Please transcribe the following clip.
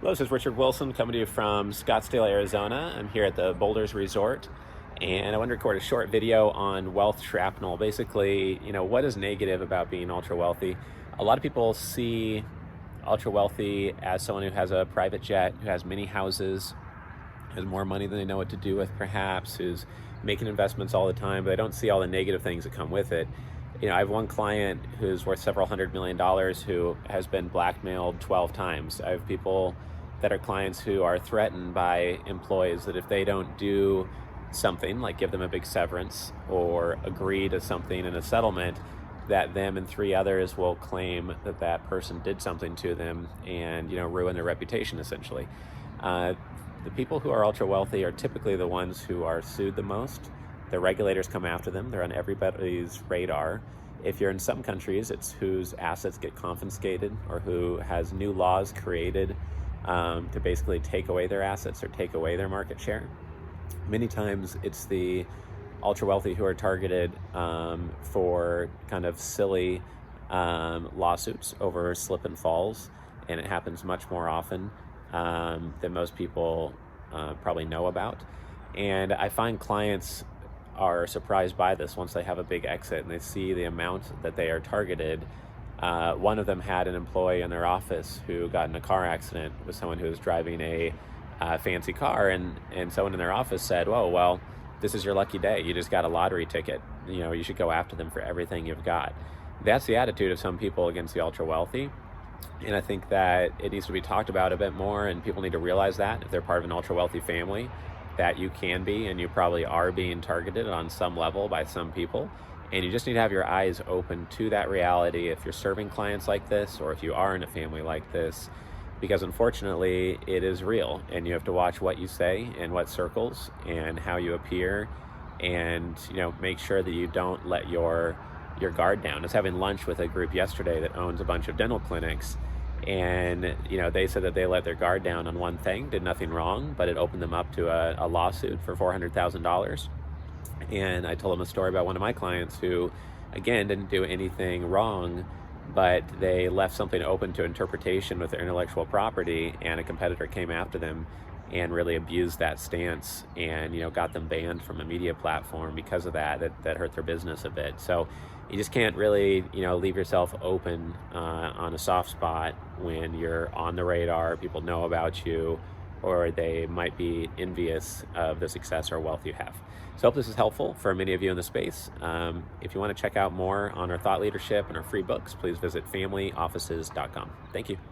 Hello, this is Richard Wilson coming to you from Scottsdale, Arizona. I'm here at the Boulders Resort, and I want to record a short video on wealth shrapnel. Basically, what is negative about being ultra wealthy? A lot of people see ultra wealthy as someone who has a private jet, who has many houses, has more money than they know what to do with perhaps, who's making investments all the time, but they don't see all the negative things that come with it. I have one client who's worth several $100 million who has been blackmailed 12 times. I have people that are clients who are threatened by employees that if they don't do something, like give them a big severance or agree to something in a settlement, that them and three others will claim that that person did something to them and ruin their reputation essentially. The people who are ultra wealthy are typically the ones who are sued the most. The regulators come after them. They're on everybody's radar. If you're in some countries, it's whose assets get confiscated or who has new laws created to basically take away their assets or take away their market share. Many times it's the ultra wealthy who are targeted for kind of silly lawsuits over slip and falls, and it happens much more often than most people probably know about. And I find clients are surprised by this once they have a big exit and they see the amount that they are targeted. One of them had an employee in their office who got in a car accident with someone who was driving a fancy car, and someone in their office said, "Whoa, well, this is your lucky day. You just got a lottery ticket. You should go after them for everything you've got." That's the attitude of some people against the ultra wealthy. And I think that it needs to be talked about a bit more, and people need to realize that if they're part of an ultra wealthy family, that you can be and you probably are being targeted on some level by some people. And you just need to have your eyes open to that reality if you're serving clients like this or if you are in a family like this, because unfortunately it is real, and you have to watch what you say and what circles and how you appear, and make sure that you don't let your guard down. I was having lunch with a group yesterday that owns a bunch of dental clinics, and they said that they let their guard down on one thing, did nothing wrong, but it opened them up to a lawsuit for $400,000. And I told them a story about one of my clients who, again, didn't do anything wrong, but they left something open to interpretation with their intellectual property, and a competitor came after them and really abused that stance and got them banned from a media platform because of that hurt their business a bit. So you just can't really leave yourself open on a soft spot when you're on the radar, people know about you, or they might be envious of the success or wealth you have. So I hope this is helpful for many of you in the space. If you want to check out more on our thought leadership and our free books, please visit familyoffices.com. Thank you.